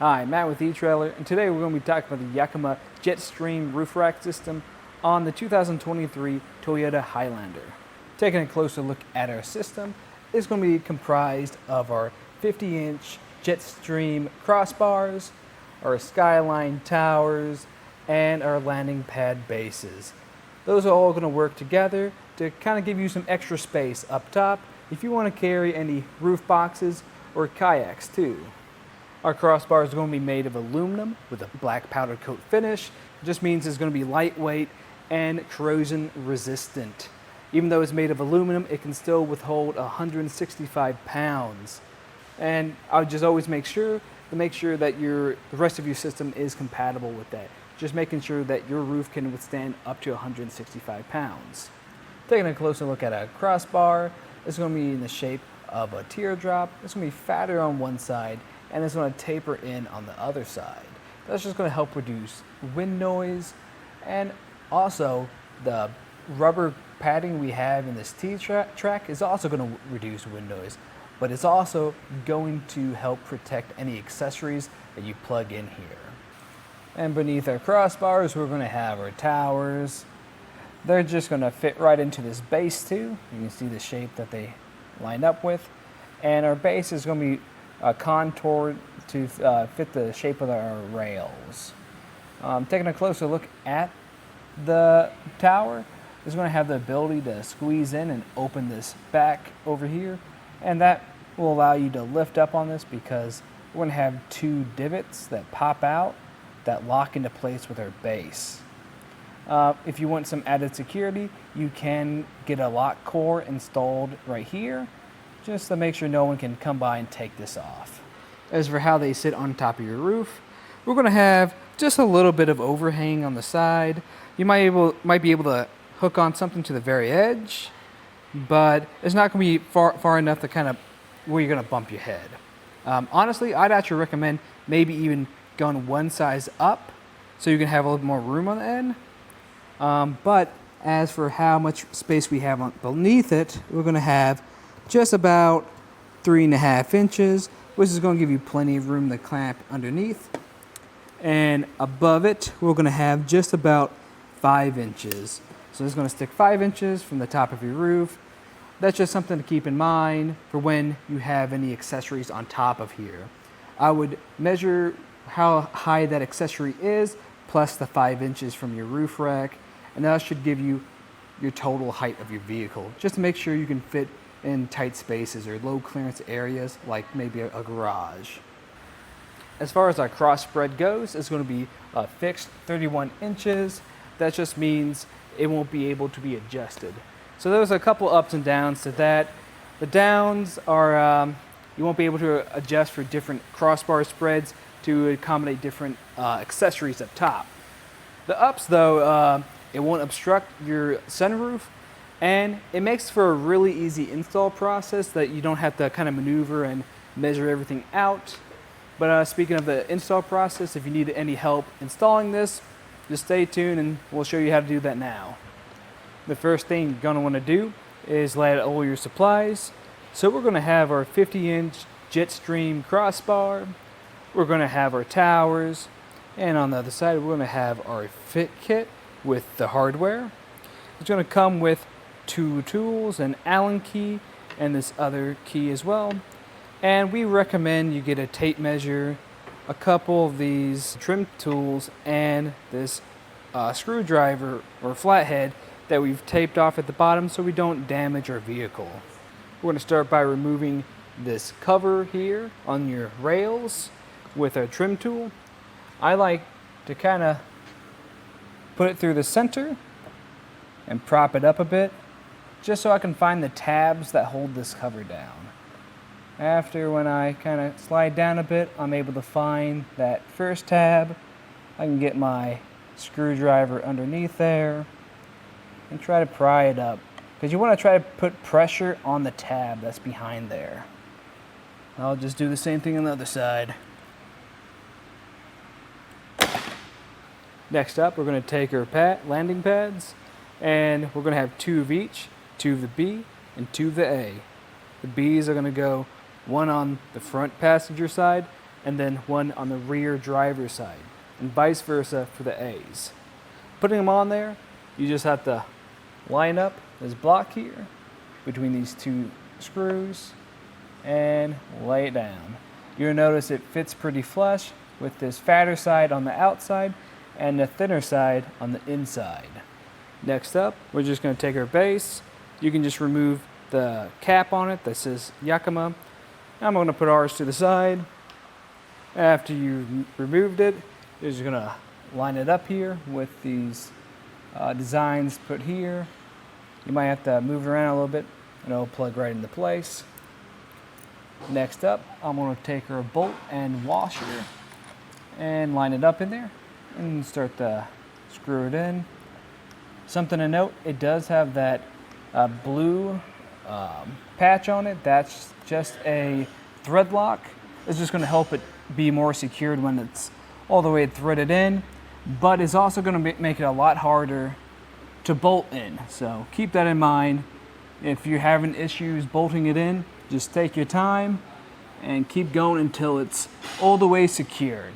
Hi, Matt with eTrailer, and today we're going to be talking about the Yakima JetStream roof rack system on the 2023 Toyota Highlander. Taking a closer look at our system, it's going to be comprised of our 50-inch JetStream crossbars, our skyline towers, and our landing pad bases. Those are all going to work together to kind of give you some extra space up top if you want to carry any roof boxes or kayaks too. Our crossbars are going to be made of aluminum with a black powder coat finish. It just means it's going to be lightweight and corrosion resistant. Even though it's made of aluminum, it can still withhold 165 pounds. And I would just always make sure that the rest of your system is compatible with that. Just making sure that your roof can withstand up to 165 pounds. Taking a closer look at a crossbar, it's going to be in the shape of a teardrop. It's going to be fatter on one side, and it's going to taper in on the other side. That's just going to help reduce wind noise, and also the rubber padding we have in this T-track is also going to reduce wind noise, but it's also going to help protect any accessories that you plug in here. And beneath our crossbars, we're going to have our towers. They're just going to fit right into this base too. You can see the shape that they line up with, and our base is going to be contoured to fit the shape of our rails. Taking a closer look at the tower, it's going to have the ability to squeeze in and open this back over here, and that will allow you to lift up on this because we're going to have two divots that pop out that lock into place with our base. If you want some added security, you can get a lock core installed right here, just to make sure no one can come by and take this off. As for how they sit on top of your roof, we're going to have just a little bit of overhang on the side. You might be able to hook on something to the very edge, but it's not going to be far enough to kind of where you're going to bump your head. Honestly, I'd actually recommend maybe even going one size up so you can have a little more room on the end. But as for how much space we have beneath it, we're going to have just about 3.5 inches, which is going to give you plenty of room to clamp underneath. And above it, we're going to have just about 5 inches. So it's going to stick 5 inches from the top of your roof. That's just something to keep in mind for when you have any accessories on top of here. I would measure how high that accessory is, plus the 5 inches from your roof rack, and that should give you your total height of your vehicle, just to make sure you can fit in tight spaces or low clearance areas like maybe a garage. As far as our cross spread goes, it's going to be fixed 31 inches. That just means it won't be able to be adjusted. So there's a couple ups and downs to that. The downs are you won't be able to adjust for different crossbar spreads to accommodate different accessories up top. The ups though, it won't obstruct your sunroof, and it makes for a really easy install process that you don't have to kind of maneuver and measure everything out. But speaking of the install process, if you need any help installing this, just stay tuned and we'll show you how to do that now. The first thing you're going to want to do is lay out all your supplies. So we're going to have our 50-inch JetStream crossbar, we're going to have our towers, and on the other side we're going to have our fit kit with the hardware. It's going to come with 2 tools, an Allen key, and this other key as well. And we recommend you get a tape measure, a couple of these trim tools, and this screwdriver or flathead that we've taped off at the bottom so we don't damage our vehicle. We're going to start by removing this cover here on your rails with a trim tool. I like to kind of put it through the center and prop it up a bit, just so I can find the tabs that hold this cover down. After, when I kind of slide down a bit, I'm able to find that first tab. I can get my screwdriver underneath there and try to pry it up, because you want to try to put pressure on the tab that's behind there. I'll just do the same thing on the other side. Next up, we're going to take our landing pads, and we're going to have 2 of each, 2 of the B and 2 of the A. The B's are going to go one on the front passenger side and then one on the rear driver's side, and vice versa for the A's. Putting them on there, you just have to line up this block here between these two screws and lay it down. You'll notice it fits pretty flush with this fatter side on the outside and the thinner side on the inside. Next up, we're just going to take our base. You can just remove the cap on it that says Yakima. I'm going to put ours to the side. After you've removed it, you're just going to line it up here with these designs put here. You might have to move it around a little bit and it'll plug right into place. Next up, I'm going to take our bolt and washer and line it up in there and start to screw it in. Something to note, it does have that blue patch on it. That's just a thread lock. It's just going to help it be more secured when it's all the way threaded in, but it's also going to make it a lot harder to bolt in. So keep that in mind. If you're having issues bolting it in, just take your time and keep going until it's all the way secured.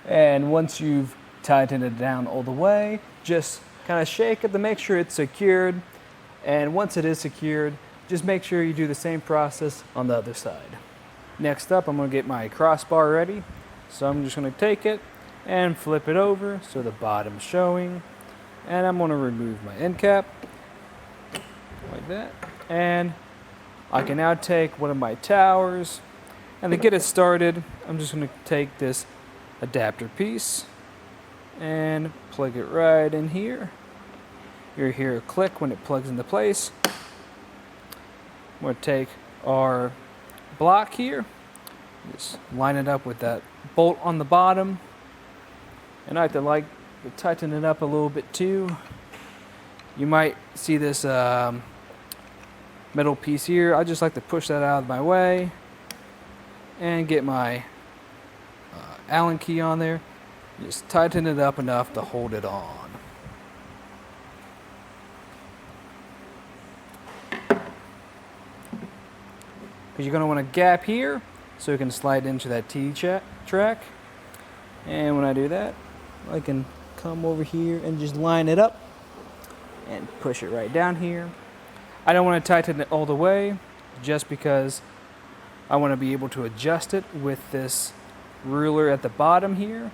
And once you've tightened it down all the way, just kind of shake it to make sure it's secured. And once it is secured, just make sure you do the same process on the other side. Next up, I'm going to get my crossbar ready. So I'm just going to take it and flip it over so the bottom's showing. And I'm going to remove my end cap like that. And I can now take one of my towers, and to get it started, I'm just going to take this adapter piece and plug it right in here. You'll hear a click when it plugs into place. I'm going to take our block here, just line it up with that bolt on the bottom, and I like to tighten it up a little bit too. You might see this metal piece here. I just like to push that out of my way and get my Allen key on there. Just tighten it up enough to hold it on. Because you're going to want a gap here so it can slide into that T-track. And when I do that, I can come over here and just line it up and push it right down here. I don't want to tighten it all the way just because I want to be able to adjust it with this ruler at the bottom here.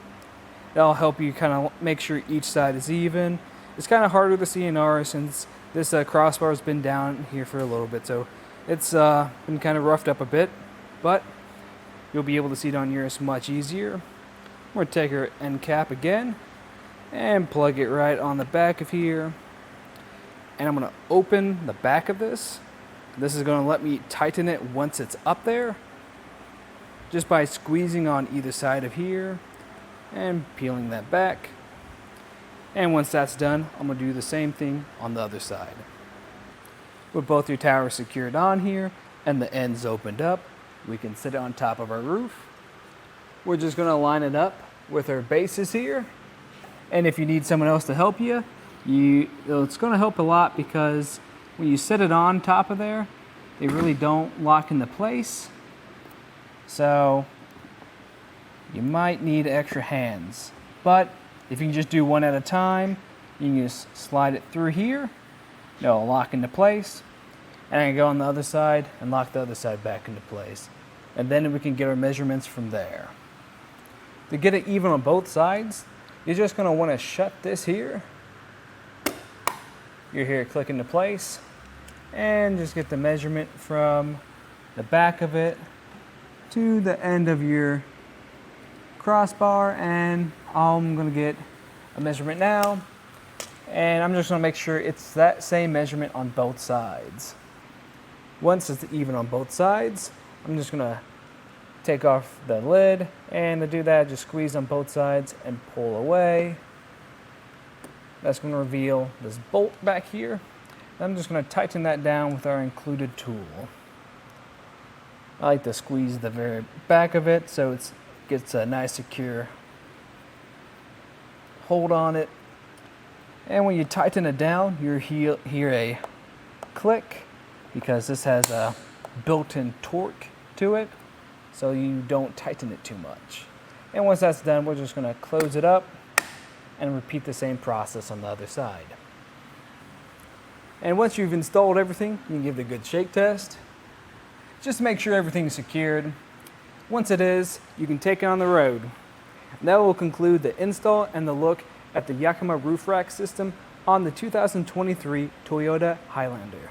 That'll help you kind of make sure each side is even. It's kind of harder to see in ours since this crossbar has been down here for a little bit, so it's been kind of roughed up a bit, but you'll be able to see it on yours much easier. I'm going to take our end cap again and plug it right on the back of here. And I'm going to open the back of this. This is going to let me tighten it once it's up there, just by squeezing on either side of here and peeling that back. And once that's done, I'm going to do the same thing on the other side. With both your towers secured on here and the ends opened up, we can sit it on top of our roof. We're just going to line it up with our bases here. And if you need someone else to help you, it's going to help a lot because when you set it on top of there, they really don't lock into place. So you might need extra hands. But if you can just do one at a time, you can just slide it through here. It'll lock into place. And I can go on the other side and lock the other side back into place. And then we can get our measurements from there. To get it even on both sides, you're just going to want to shut this here. You're here, click into place, and just get the measurement from the back of it to the end of your crossbar. And I'm going to get a measurement now, and I'm just going to make sure it's that same measurement on both sides. Once it's even on both sides, I'm just going to take off the lid, and to do that, just squeeze on both sides and pull away. That's going to reveal this bolt back here. I'm just going to tighten that down with our included tool. I like to squeeze the very back of it so it gets a nice secure hold on it. And when you tighten it down, you'll hear a click because this has a built-in torque to it. so you don't tighten it too much. And once that's done, we're just going to close it up and repeat the same process on the other side. And once you've installed everything, you can give it a good shake test. Just make sure everything's secured. Once it is, you can take it on the road. And that will conclude the install and the look at the Yakima Roof Rack system on the 2023 Toyota Highlander.